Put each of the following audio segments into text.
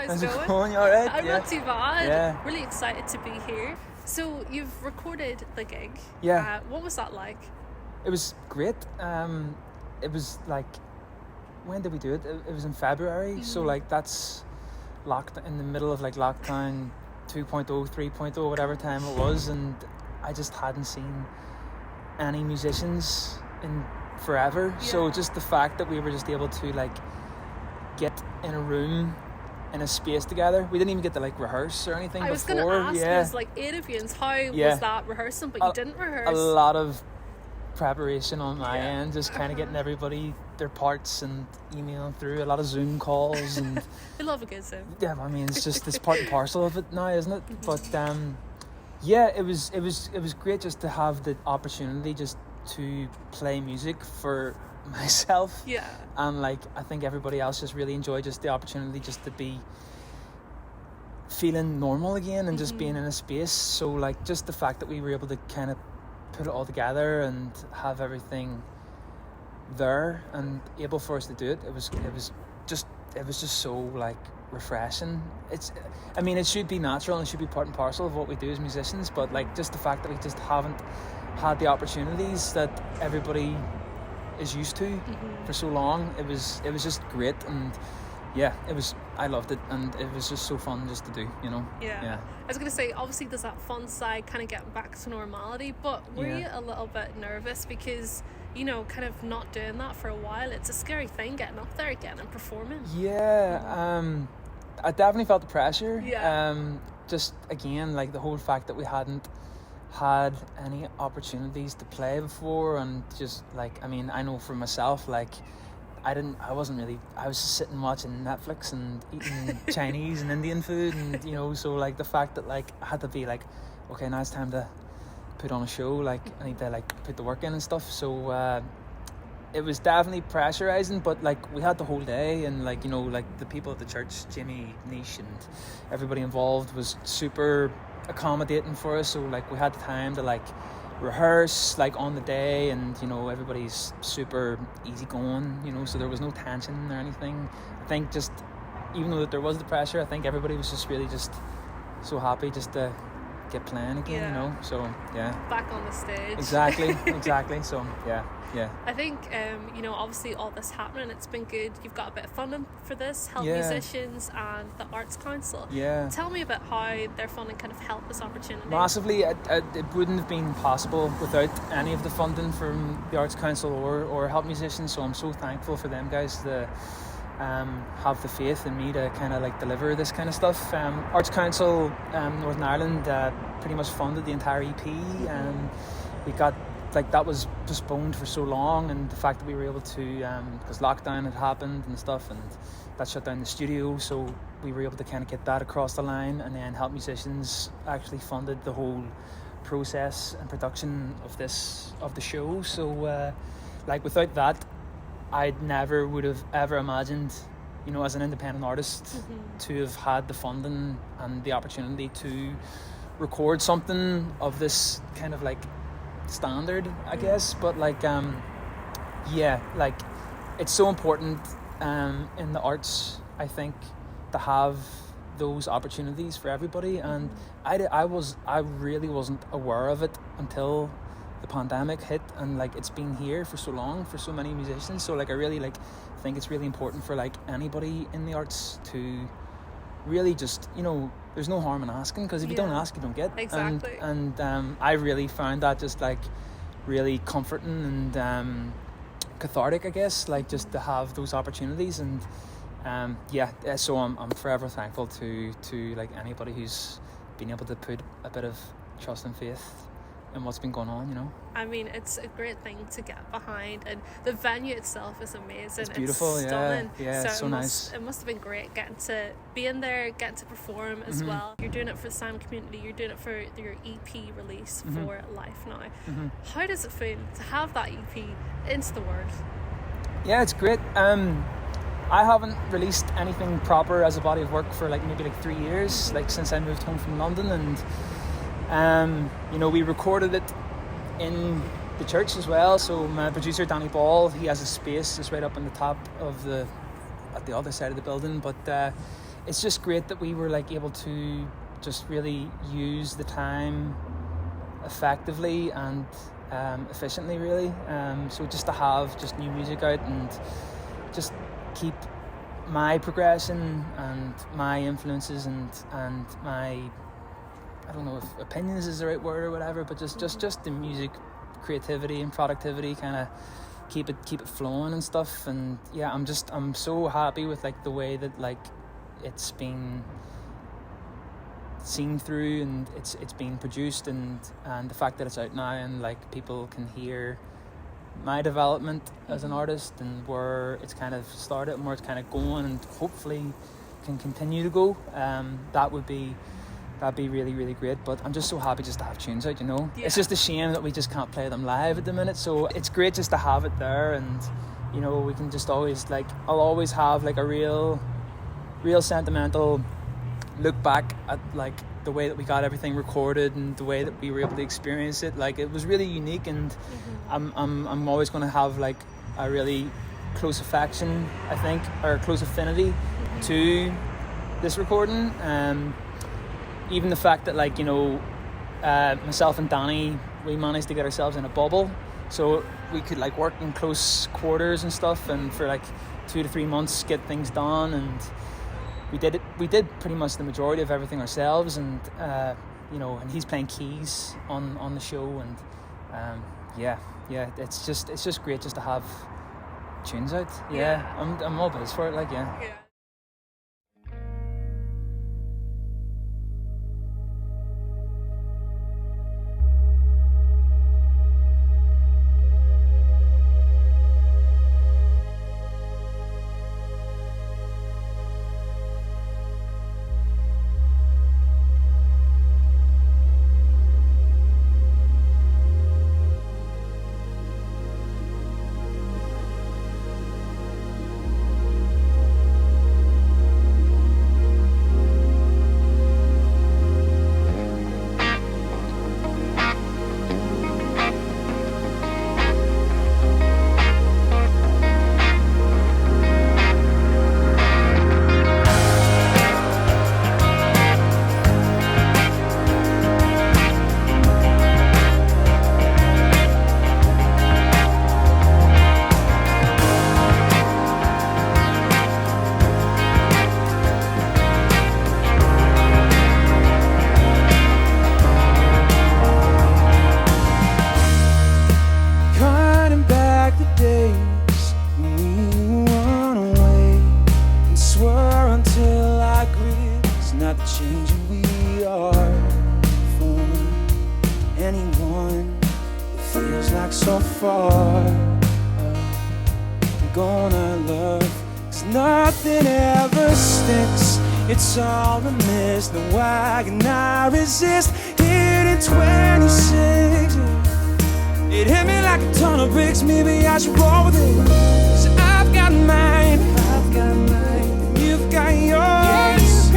How's it going? going? You alright? I'm not too bad. Yeah. Really excited to be here. So you've recorded the gig. Yeah. What was that like? It was great. It was like, when did we do it? It was in February. So like that's locked in the middle of like lockdown 2.0, 3.0, whatever time it was, and I just hadn't seen any musicians in forever. Yeah. So just the fact that we were just able to like get in a room in a space together. We didn't even get to like rehearse or anything before. I was going to ask, yeah. there's like 8 of you, and how was that rehearsing? But you didn't rehearse. A lot of preparation on my Yeah. end, just kind of getting everybody their parts and emailing through a lot of Zoom calls and I love a good Zoom. yeah, I mean it's part and parcel of it now, isn't it? But yeah, it was great just to have the opportunity just to play music for myself. Yeah. And like I think everybody else just really enjoyed just the opportunity just to be feeling normal again and just being in a space. So like just the fact that we were able to kind of put it all together and have everything there and able for us to do it, it was just so like refreshing. I mean it should be natural and it should be part and parcel of what we do as musicians, but like just the fact that we just haven't had the opportunities that everybody is used to for so long, it was just great. And yeah, I loved it, and it was just so fun just to do, you know. Yeah. I was going to say, obviously there's that fun side, kind of getting back to normality, but were you a little bit nervous because, you know, kind of not doing that for a while? It's a scary thing getting up there again and performing. I definitely felt the pressure. Just again, like the whole fact that we hadn't had any opportunities to play before, and just like, I mean, I know for myself, like I was just sitting watching Netflix and eating Chinese and Indian food, and you know, so like the fact that like I had to be like, okay, now it's time to put on a show, like I need to like put the work in and stuff. So it was definitely pressurizing, but like we had the whole day, and like, you know, like the people at the church, Jimmy, Nish, and everybody involved was super accommodating for us. So like we had the time to like rehearse like on the day, and you know, everybody's super easygoing, you know, so there was no tension or anything. I think just even though that there was the pressure, I think everybody was just really just so happy just to get playing again, you know. So yeah, back on the stage. exactly. So yeah. I think you know, obviously all this happening, it's been good. You've got a bit of funding for this, help musicians and the Arts Council. Tell me about how their funding kind of helped this opportunity. Massively. It wouldn't have been possible without any of the funding from the Arts Council or Help Musicians, so I'm so thankful for them guys to have the faith in me to kind of like deliver this kind of stuff. Arts Council Northern Ireland pretty much funded the entire EP, and we got like that was postponed for so long, and the fact that we were able to because lockdown had happened and stuff, and that shut down the studio, so we were able to kind of get that across the line, and then Help Musicians actually funded the whole process and production of the show. So like without that, I never would have ever imagined, you know, as an independent artist, to have had the funding and the opportunity to record something of this kind of like standard, I guess. But like like it's so important in the arts, I think, to have those opportunities for everybody, and I really wasn't aware of it until the pandemic hit, and like it's been here for so long for so many musicians. So like I really like think it's really important for like anybody in the arts to really just, you know, there's no harm in asking, because if you don't ask, you don't get. Exactly. And I really found that just like really comforting and cathartic, I guess, like just to have those opportunities. And so I'm forever thankful to like anybody who's been able to put a bit of trust and faith in what's been going on, you know. I mean, it's a great thing to get behind, and the venue itself is amazing. It's beautiful. It's stunning. It's so nice. It must have been great getting to be in there, getting to perform as well. You're doing it for the Sam community, you're doing it for your EP release for Life Now. How does it feel to have that EP into the world? Yeah, it's great. I haven't released anything proper as a body of work for maybe 3 years, since I moved home from London, and you know, we recorded it in the church as well. So my producer Danny Ball, he has a space just right up on the top of at the other side of the building, but it's just great that we were like able to just really use the time effectively and efficiently, really. So just to have just new music out and just keep my progression and my influences and my, I don't know if opinions is the right word or whatever, but just the music creativity and productivity, kind of keep it flowing and stuff. And yeah, I'm so happy with like the way that like it's been seen through and it's been produced, and the fact that it's out now and like people can hear my development as an artist and where it's kind of started and where it's kind of going, and hopefully can continue to go. That'd be really, really great. But I'm just so happy just to have tunes out, you know. Yeah. It's just a shame that we just can't play them live at the minute, so it's great just to have it there. And you know, we can just always like, I'll always have like a real sentimental look back at like the way that we got everything recorded and the way that we were able to experience it. Like, it was really unique, and I'm always going to have like a really close affection, I think, or close affinity to this recording. Even the fact that, like, you know, myself and Danny, we managed to get ourselves in a bubble, so we could like work in close quarters and stuff, and for like 2 to 3 months get things done. And we did pretty much the majority of everything ourselves, and you know, and he's playing keys on the show, and yeah, it's just great just to have tunes out. I'm all buzz for it, like, yeah. It's all a mist, then why can I resist? Hit in 26. It hit me like a ton of bricks, maybe I should roll with it. 'Cause I've got mine, and you've got yours.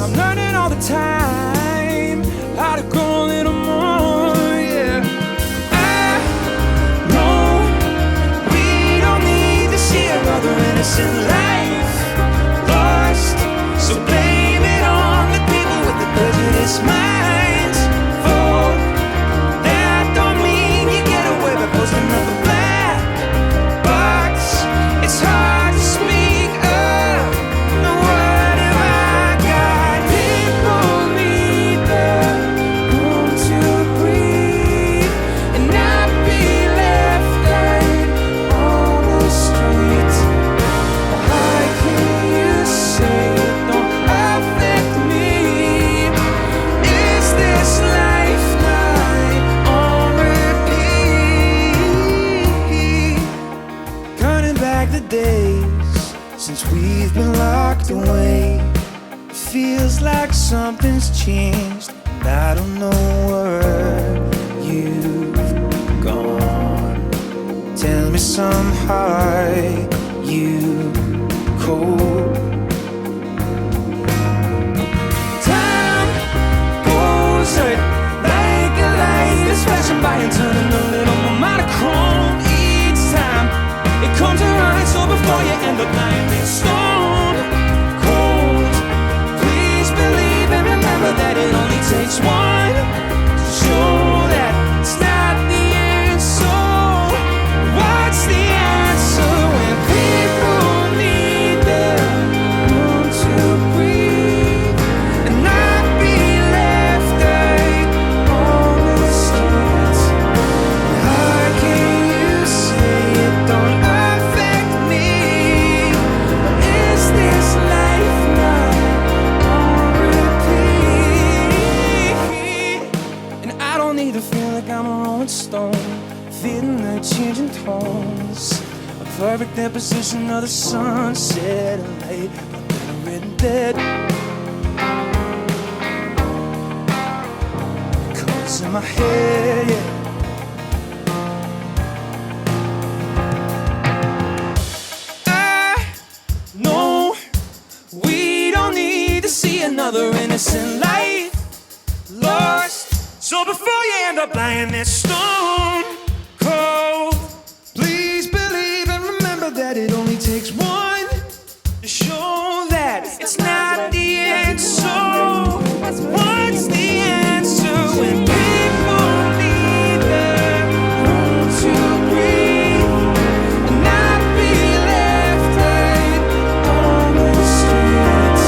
I'm learning all the time how to grow a little more, yeah. I know we don't need to see another innocent life lost. So blame it on the people with the prejudiced minds. Oh, that don't mean you get away by posting up a black box. It's hard to speak up. No, what have I got? People need the room to breathe and not be left out on the street. How can you say days since we've been locked away? It feels like something's changed, and I don't know where you've gone. Tell me somehow you cold. Time goes out like a light that's flashing by and turning a little more monochrome each time it comes around. So before you end up lying in stone cold, rolling stone, feeling the changing tones. A perfect deposition of the sunset light, a written dead. Colors in my head, yeah. Another innocent life lost. So before you end up lying there stone cold, please believe and remember that it only takes one to show that it's not the end. So what's the answer when people need their room to breathe and not be left out on the streets?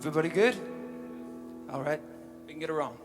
Everybody good? All right, we can get it wrong.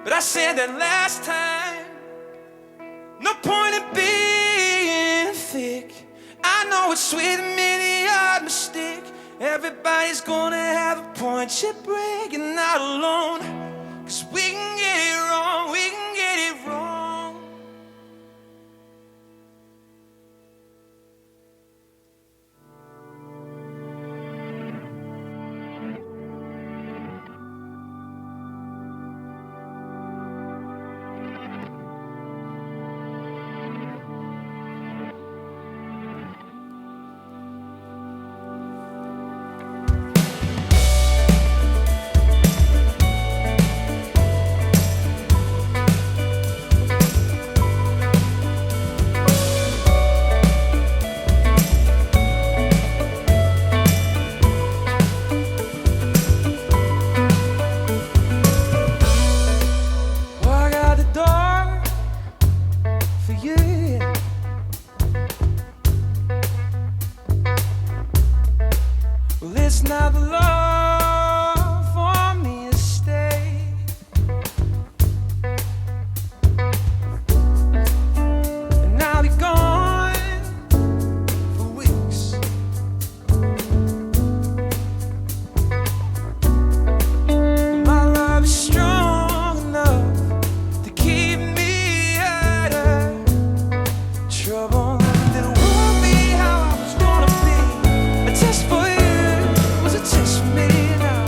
But I said that last time. No point in being thick. I know it's sweet to me, the odd mistake. Everybody's gonna have a point. You're breaking out alone. 'Cause we can get it wrong, we can get it wrong. It's not the love for me to stay. And I'll be gone for weeks. My love is strong enough to keep me out of trouble. That it won't be how I was gonna be. A test for you. Test me now.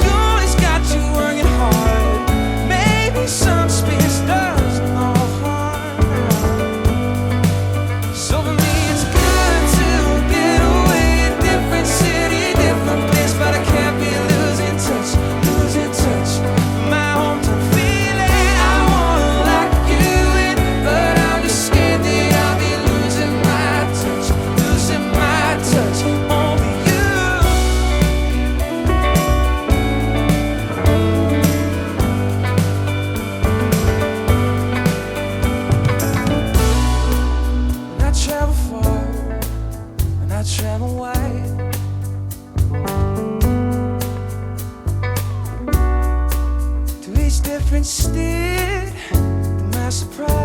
You always got you working hard. Maybe some space does no harm now. So for me it's good to get away. Different city, different place, but I can't be losing touch. My hometown feeling. I wanna lock you in, but I'm just scared that I'll be losing my touch. Touch only you. When I travel far, when I travel wide, to each different state, to my surprise.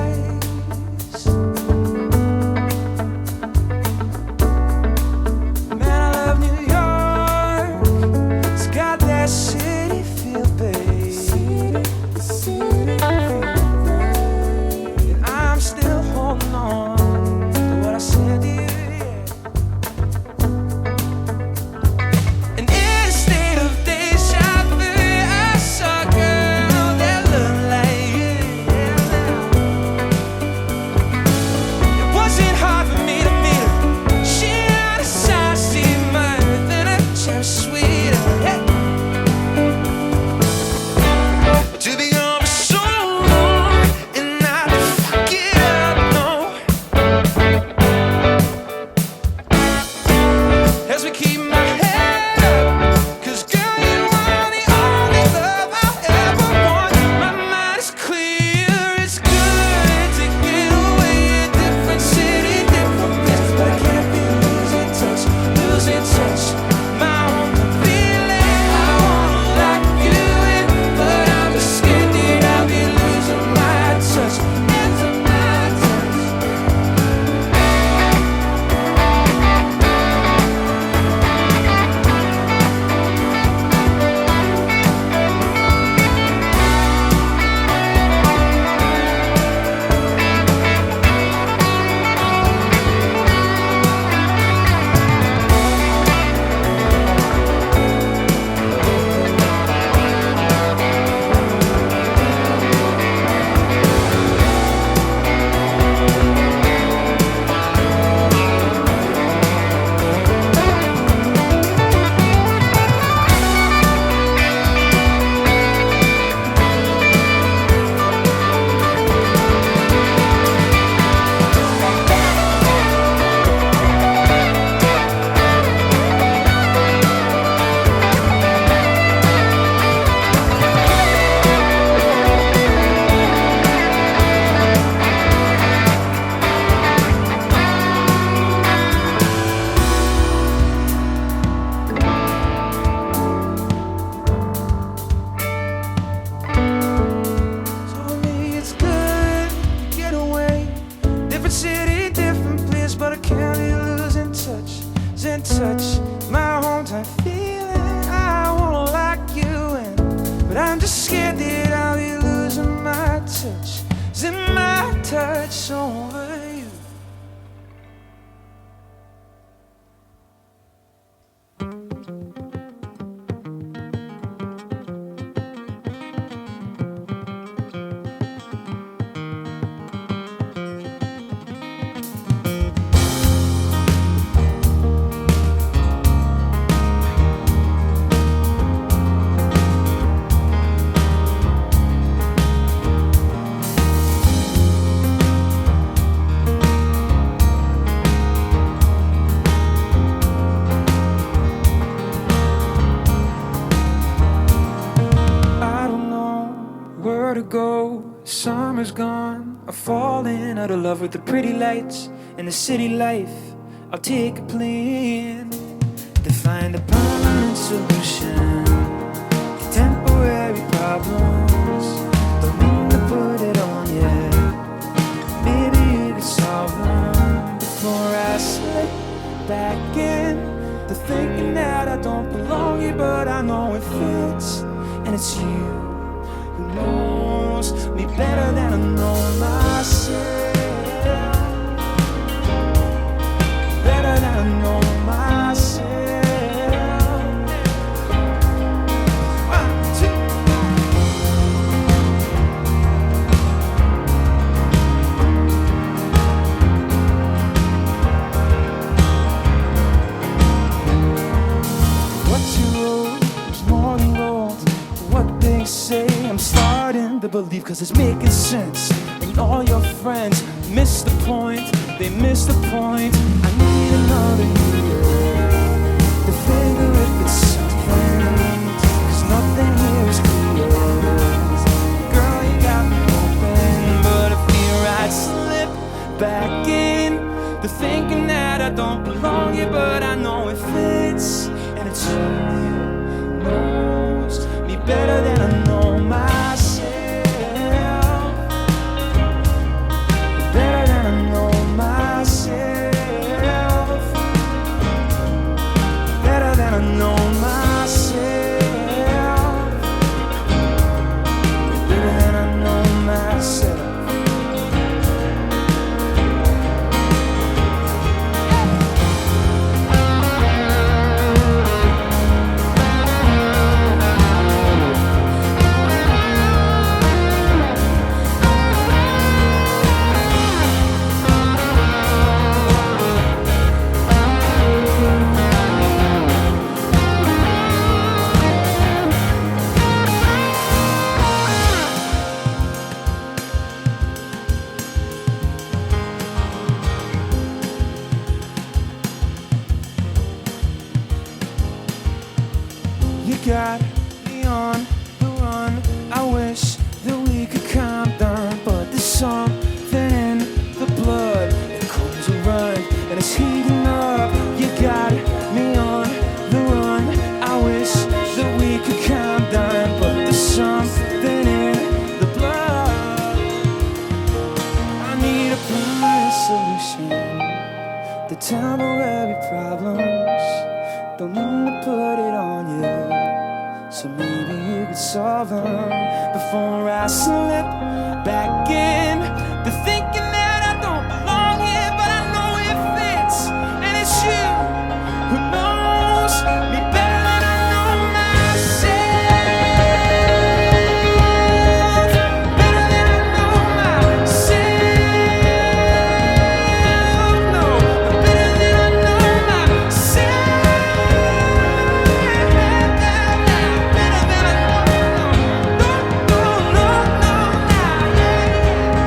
City feel, babe. And I'm still holding on to what I said to you, And in a state of deja vu, I saw a girl that looked like you, It wasn't hard for me to meet her. She had a side seat mine than a cherry sweeter. To be gone for so long and not to forget, no. As we keep my head up, 'cause girl, you are the only love I'll ever want. My mind is clear, it's good to get away. A different city, different place, but I can't be losing touch. My own feeling, I wanna lock you in, but I'm just scared that I'll be losing my touch. Into my touch. can't touch my hometown feeling. I wanna lock you in, but I'm just scared that I'll be losing my touch. Is it my touch over you? Summer's gone, I've fallen out of love with the pretty lights and the city life. I'll take a plan to find a permanent solution to temporary problems. Don't mean to put it on yet. Maybe you could solve them before I slip back in to thinking that I don't belong here, but I know it fits, and it's you who knows me better than I know myself. Better than I know myself. 1, 2. What you wrote is more than gold. What they say I'm starting to believe, 'cause it's making sense. And all your friends miss the point, they miss the point. I need another year to figure if it's something, 'cause nothing here is clear. Girl, you got me open, but I fear I'd slip back in to thinking that I don't belong here, but I know it fits, and it's you who knows me better than I know myself. Better than I know myself. Better than I know myself. Better than I know myself. You got me on the run. I wish that we could calm down, but there's something in the blood that comes around and it's heating up. You got me on the run. I wish that we could calm down, but there's something in the blood. I need a permanent solution to temporary problems. Don't need to put it on you, so maybe you could solve them before I slip back in to thinking that I don't belong here, but I know it fits, and it's you who knows me better than I know myself. Better than I know myself. No, better than I know myself. Better than I know. No, no, no, no, yeah.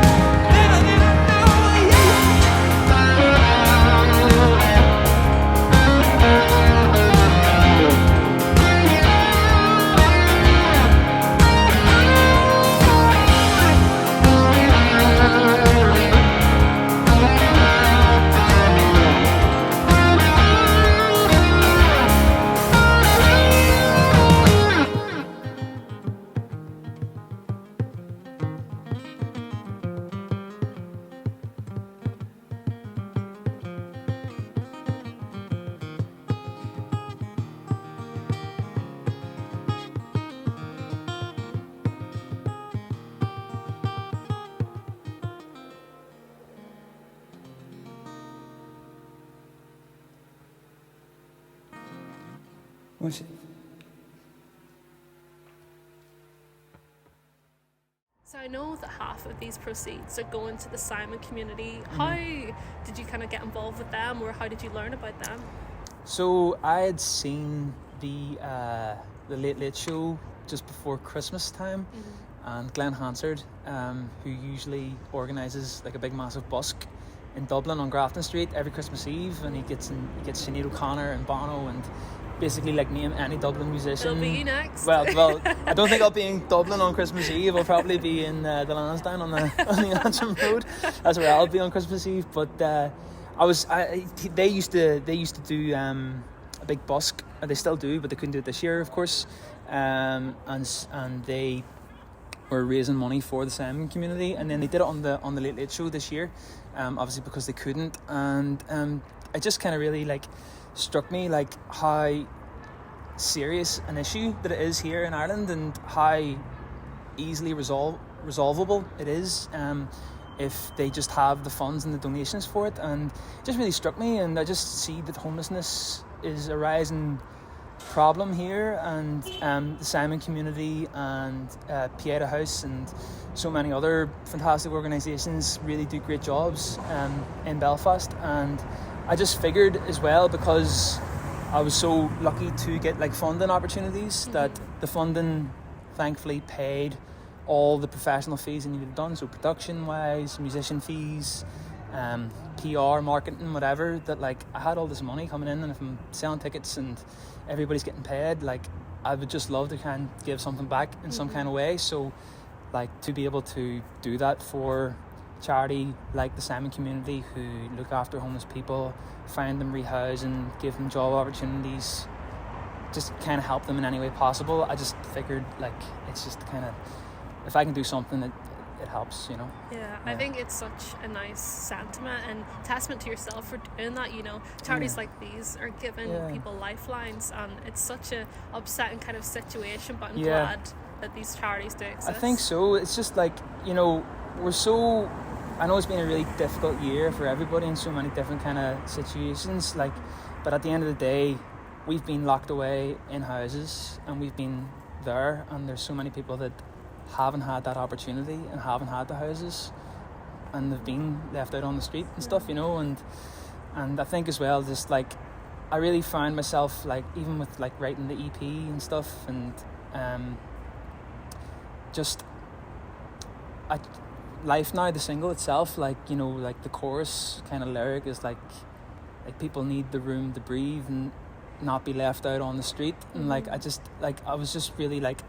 What's So I know that half of these proceeds are going to the Simon community. How did you kind of get involved with them, or how did you learn about them? So I had seen the Late Late Show just before Christmas time, and Glenn Hansard, who usually organises like a big massive busk in Dublin on Grafton Street every Christmas Eve, and he gets Sinead O'Connor and Bono and basically like name any Dublin musician. It'll be you next. Well, I don't think I'll be in Dublin on Christmas Eve. I'll probably be in the Lansdowne on the Antrim Road. That's where I'll be on Christmas Eve. But they used to do a big busk. They still do, but they couldn't do it this year, of course. And they were raising money for the Simon community, and then they did it on the Late Late Show this year. Obviously because they couldn't, and it just kind of really like struck me like how serious an issue that it is here in Ireland, and how easily resolvable it is if they just have the funds and the donations for it. And it just really struck me, and I just see that homelessness is a rising problem here, and the Simon community and Pieta House and so many other fantastic organisations really do great jobs in Belfast. And I just figured as well, because I was so lucky to get like funding opportunities, that the funding thankfully paid all the professional fees I needed done, so production wise, musician fees, PR, marketing, whatever, that like I had all this money coming in, and if I'm selling tickets and everybody's getting paid, like I would just love to kind of give something back in some kind of way. So like to be able to do that for charity like the Simon community, who look after homeless people, find them rehousing, give them job opportunities, just kind of help them in any way possible. I just figured like it's just kind of, if I can do something, it helps, you know. Yeah, I think it's such a nice sentiment and testament to yourself for doing that, you know. Charities like these are giving people lifelines, and it's such a upsetting kind of situation, but I'm glad that these charities do exist. I think so. It's just like, you know, I know it's been a really difficult year for everybody in so many different kind of situations, like, but at the end of the day, we've been locked away in houses, and we've been there, and there's so many people that haven't had that opportunity and haven't had the houses, and they've been left out on the street and stuff, you know. And I think as well, just like I really found myself like, even with like writing the EP and stuff, and Life Now, the single itself, like, you know, like the chorus kind of lyric is like people need the room to breathe and not be left out on the street. And like I was just really like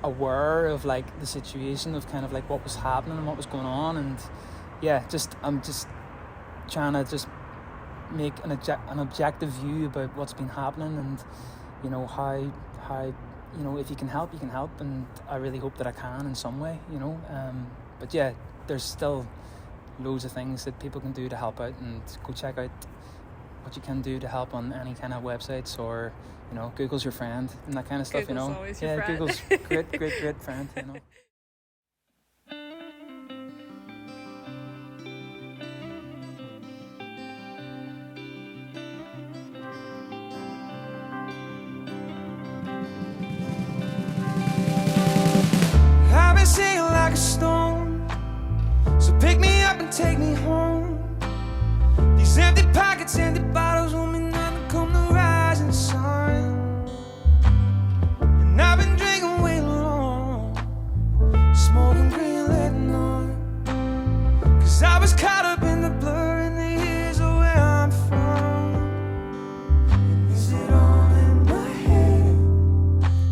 aware of like the situation of kind of like what was happening and what was going on. And I'm just trying to just make an objective view about what's been happening, and you know how you know, if you can help, and I really hope that I can in some way, you know. But yeah, there's still loads of things that people can do to help out, and go check out what you can do to help on any kind of websites, or, you know, Google's your friend and that kind of stuff, Google's you know. Always your friend. Google's great friend, you know. I've been singing like a stone, so pick me up and take me home. These empty pockets, empty bottles won't mean nothing come the rising sun. And I've been drinking way long, smoking green, letting on, 'cause I was caught up in the blur in the years of where I'm from. And is it all in my head?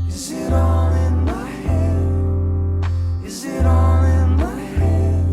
Is it all in my head? Is it all in my head?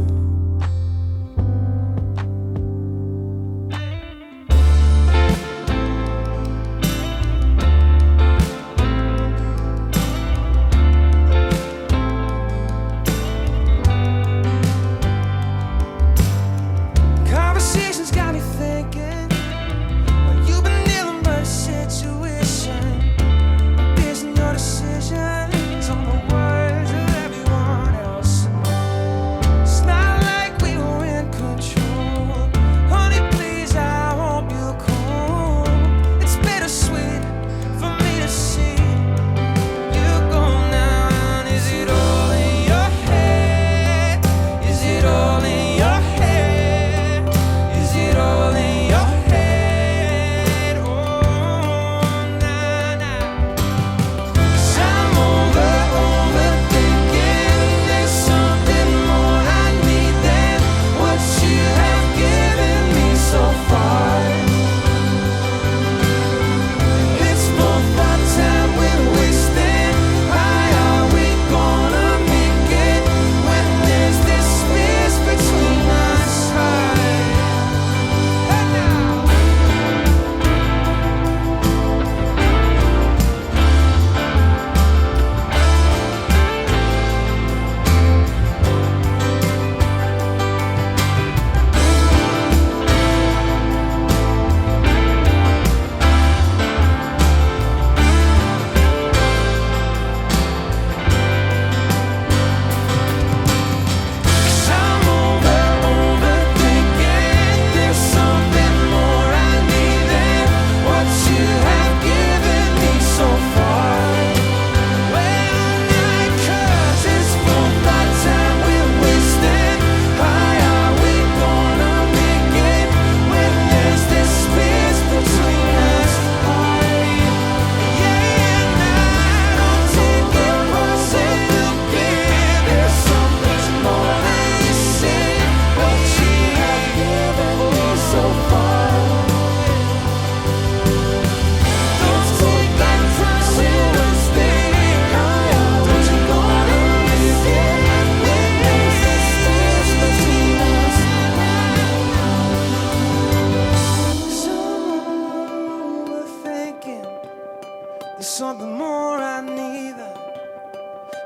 There's something more I need than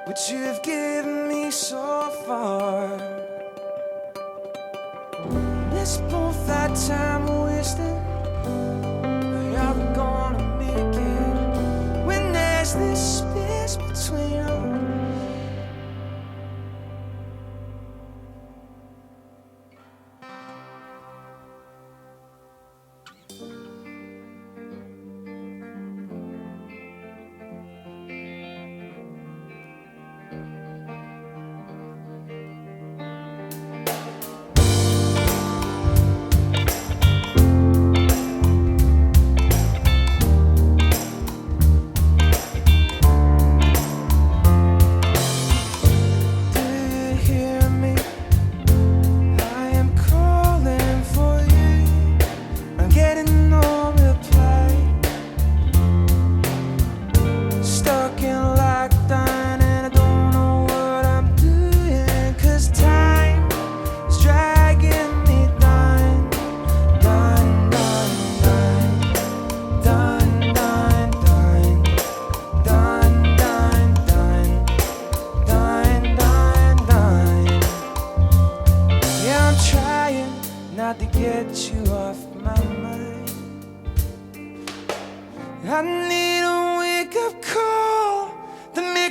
what you have given me so far. It's both that time wasted. Are we gonna make it when there's this space between us?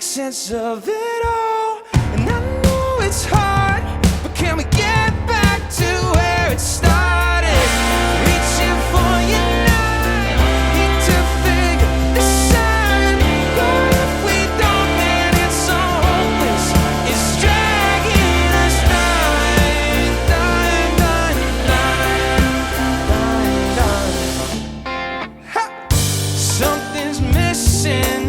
Sense of it all, and I know it's hard, but can we get back to where it started? Reaching for your night, need to figure this out. But if we don't, then it's so hopeless. It's dragging us down, down, down, down, down, down. Ha! Something's missing.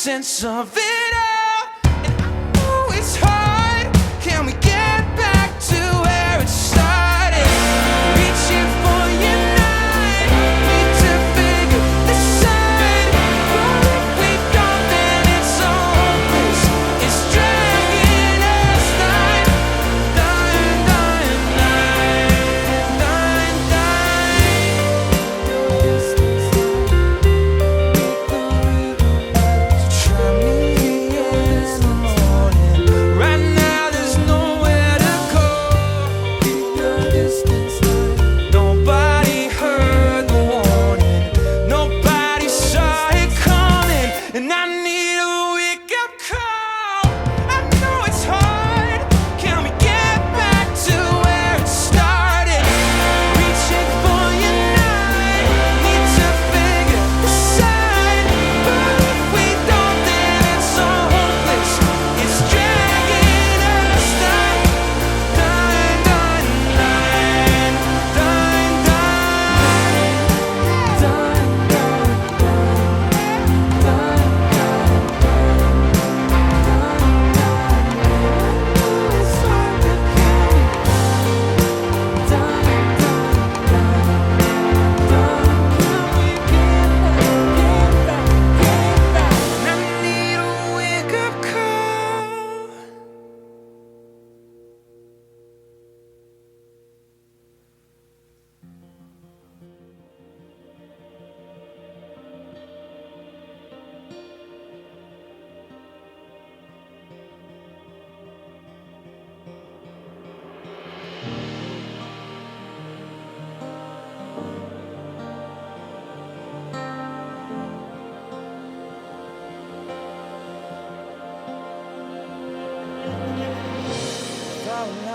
Sense of it all, and I know it's hard. Can we get back to where it started? Reaching for your night, need to figure this out. But if we don't, then it's so hopeless. It's dragging us down, down, down, down, down,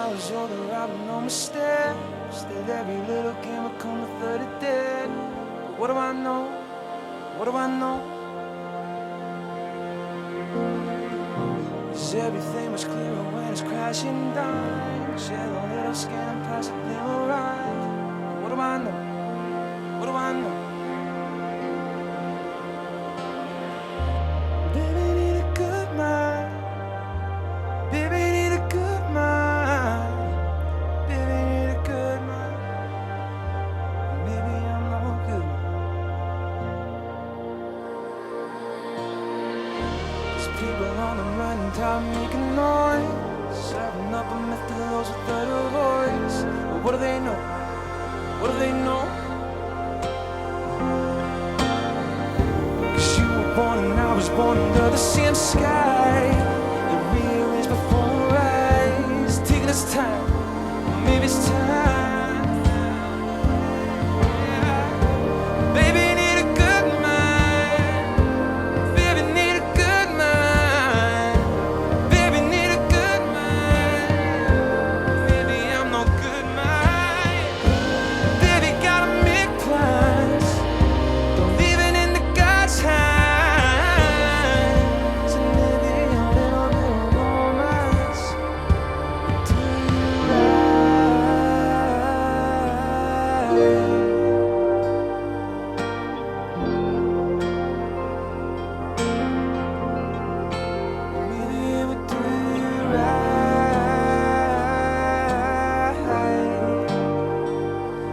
was older, I would know my steps. That every little game would come to 30 dead. But what do I know? What do I know? 'Cause Is everything much clearer when it's crashing down? Shallow little skin, plastic glimmer right. What do I know? What do I know? Baby need a good mind. Baby need a good mind. Baby need a good mind. Maybe I'm no good. There's people on the run and top making noise, serving up a meth to those with third voice. But what do they know? What do they know? Cause you were born and I was born under the same sky. It rearranged before our eyes, taking its time. Maybe it's time. Baby need a good mind. Baby need a good mind. Baby need a good mind. Baby I'm no good mind. Baby gotta make plans. Don't leave it in the God's hands. And maybe a little bit of romance would do you right. Maybe it would do you right.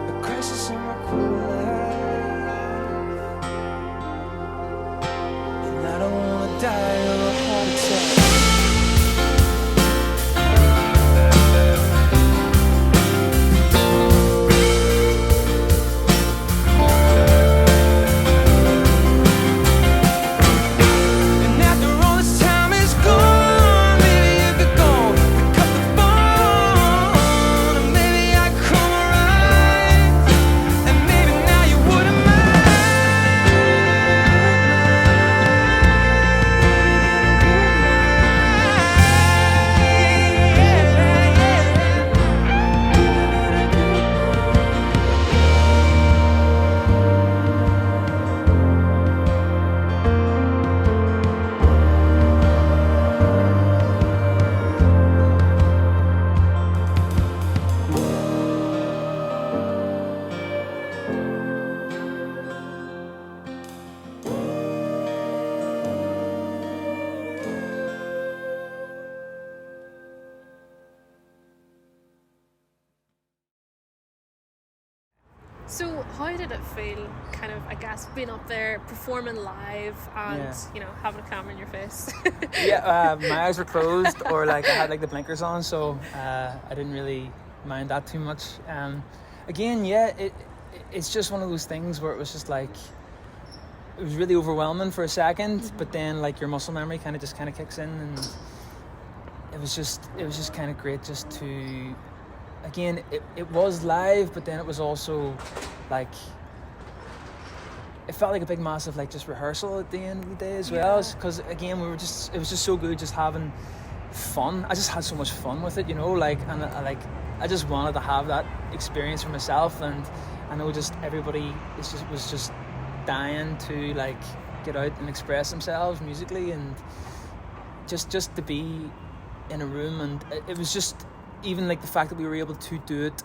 A crisis in my cool life, and I don't wanna die of a heart attack. And after all this time is gone, maybe you could go pick up the phone, and maybe I could come around, and maybe now you wouldn't So how did it feel, kind of, I guess, being up there, performing live and, Yeah. you know, having a camera in your face? Yeah, my eyes were closed, or like I had like the blinkers on, so I didn't really mind that too much. Again, yeah, it's just one of those things where it was just like, it was really overwhelming for a second, but then like your muscle memory kind of kicks in, and it was just kind of great just to, again, it was live, but then it was also like, it felt like a big massive like just rehearsal at the end of the day as well, because again it was just so good just having fun. I just had so much fun with it, you know, like, and I just wanted to have that experience for myself, and I know just everybody was just dying to like get out and express themselves musically, and just to be in a room, and it was just, even like the fact that we were able to do it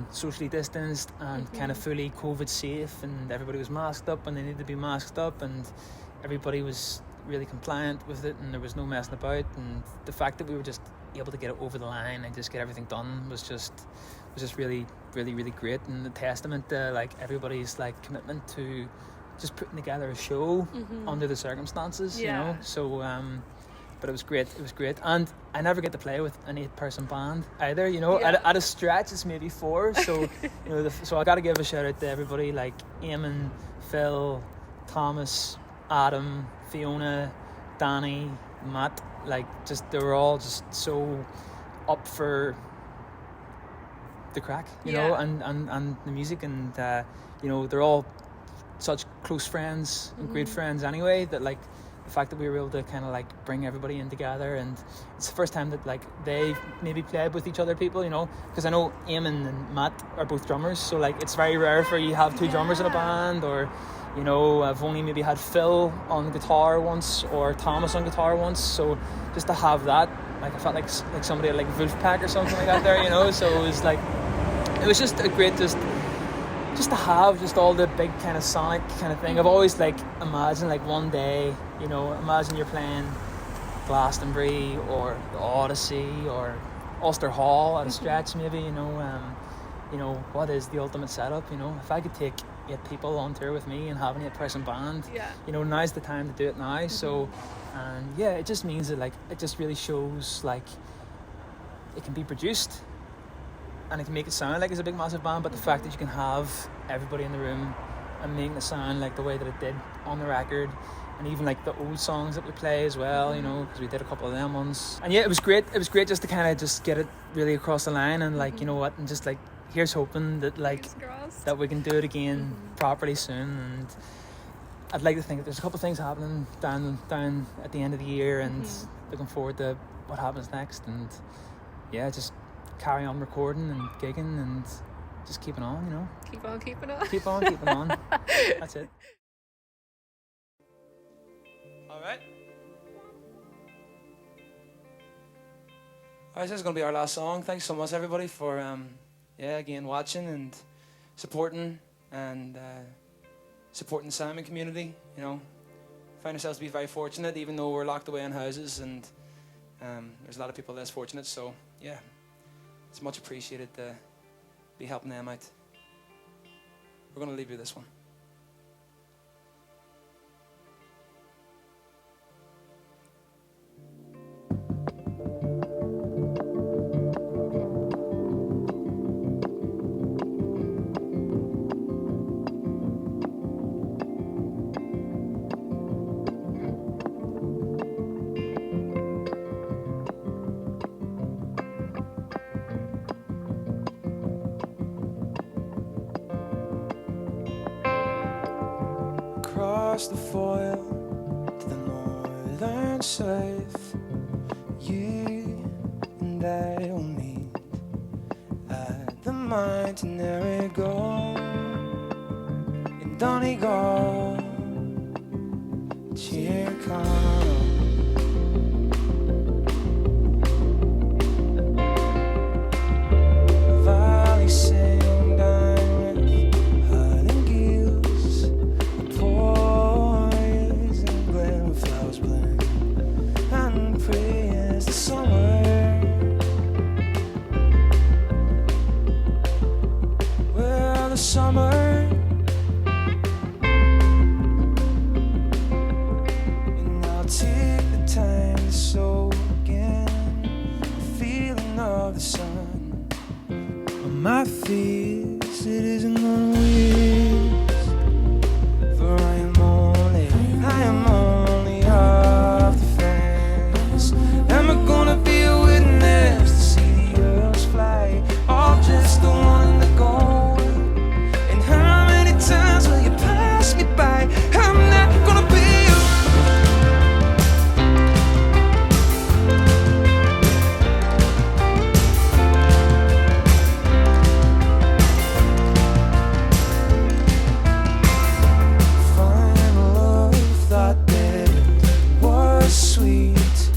socially distanced and kind of fully COVID safe, and everybody was masked up when they needed to be masked up, and everybody was really compliant with it, and there was no messing about, and the fact that we were just able to get it over the line and just get everything done was just really, really, really great, and a testament to like everybody's like commitment to just putting together a show under the circumstances, you know. So but it was great, and I never get to play with an 8-person band either, you know. At a stretch it's maybe 4, so you know, so I got to give a shout out to everybody like Eamon, Phil, Thomas, Adam, Fiona, Danny, Matt, like just they were all just so up for the crack, you know, and the music, and you know, they're all such close friends and great friends anyway, that like the fact that we were able to kind of like bring everybody in together, and it's the first time that like they maybe played with each other people, you know, because I know Eamon and Matt are both drummers, so like it's very rare for you to have two drummers in a band, or you know, I've only maybe had Phil on guitar once or Thomas on guitar once, so just to have that, like I felt like somebody at like Wolfpack or something like that there, you know. So it was just a great just to have just all the big kind of sonic kind of thing. I've always like imagined like one day, you know, imagine you're playing Glastonbury or the Odyssey or Ulster Hall at a stretch maybe, you know, what is the ultimate setup, you know? If I could take 8 people on tour with me and have an 8-person band, you know, now's the time to do it now. So, and yeah, it just means that like, it just really shows like it can be produced and it can make it sound like it's a big massive band, but the fact that you can have everybody in the room and making it sound like the way that it did on the record, and even like the old songs that we play as well, you know, because we did a couple of them ones. And yeah, it was great just to kind of just get it really across the line, and like, you know what, and just like, here's hoping that like that we can do it again properly soon. And I'd like to think that there's a couple of things happening down at the end of the year, and looking forward to what happens next. And yeah, just carry on recording and gigging and just keeping on, you know. Keep on keeping on. Keep on keeping on. That's it. Alright, this is going to be our last song. Thanks so much, everybody, for again watching and supporting and supporting the Simon community. You know, find ourselves to be very fortunate, even though we're locked away in houses, and there's a lot of people less fortunate. So yeah, it's much appreciated to be helping them out. We're going to leave you this one. The foil to the northern south, you and I will meet at the mountain there we go in Donegal. Cheer Conor, valley sing down with hiding gills, summer, and I'll take the time to soak in the feeling of the sun on my face. It isn't gonna waste, for I am only half the fence. Am I gonna be a witness to see the girls fly, or just the one that goes? Times will you pass me by? I'm not gonna be find love, thought that it was sweet.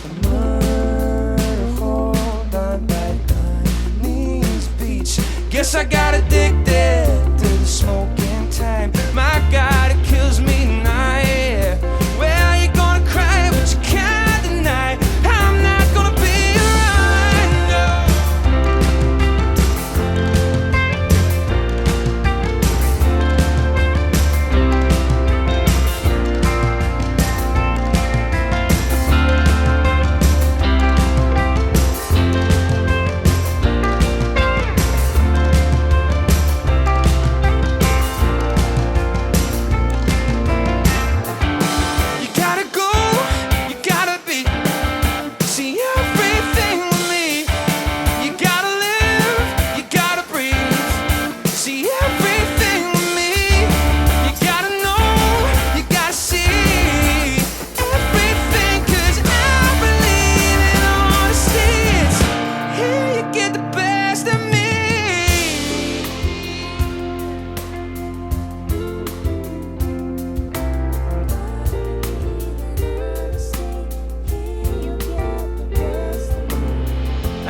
The murder hold on by Chinese beach. Guess I got addicted to the smoking time. My God, it kills me now. Yeah. Well, you're gonna cry, but you can't deny. I'm not gonna be around, no.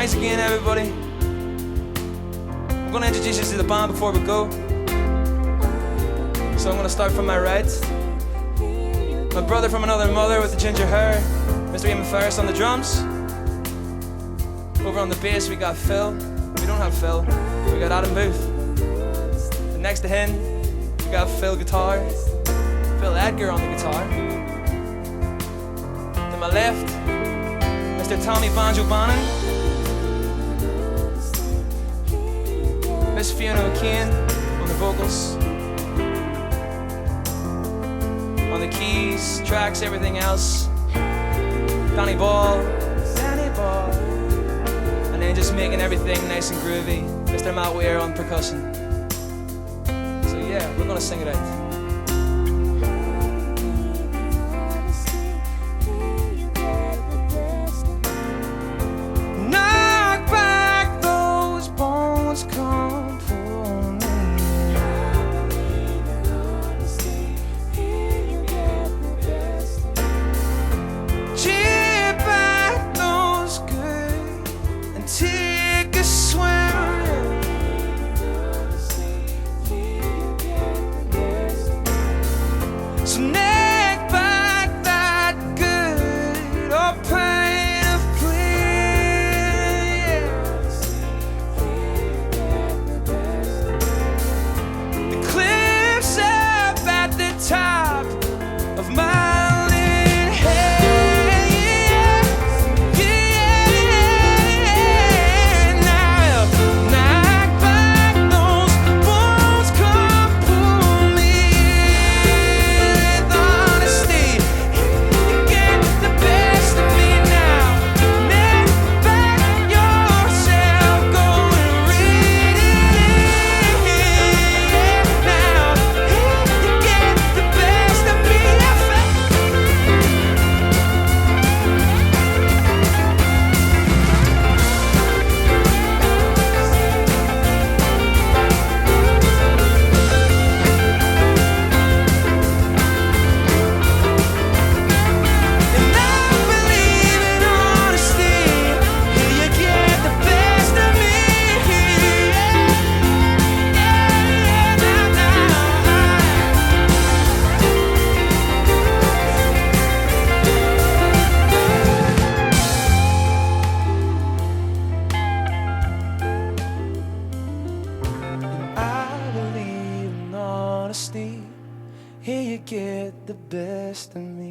Thanks again, everybody. I'm gonna introduce you to the band before we go. So I'm gonna start from my right. My brother from another mother with the ginger hair, Mr. Eamon Ferris on the drums. Over on the bass we got Phil. We don't have Phil, we got Adam Booth. And next to him, we got Phil guitar, Phil Edgar on the guitar. To my left, Mr. Tommy Banjo Bannon. Miss Fiona on the vocals. On the keys, tracks, everything else. Danny Ball. And then just making everything nice and groovy. Mr. Weir on percussion. So yeah, we're gonna sing it out. Here you get the best of me.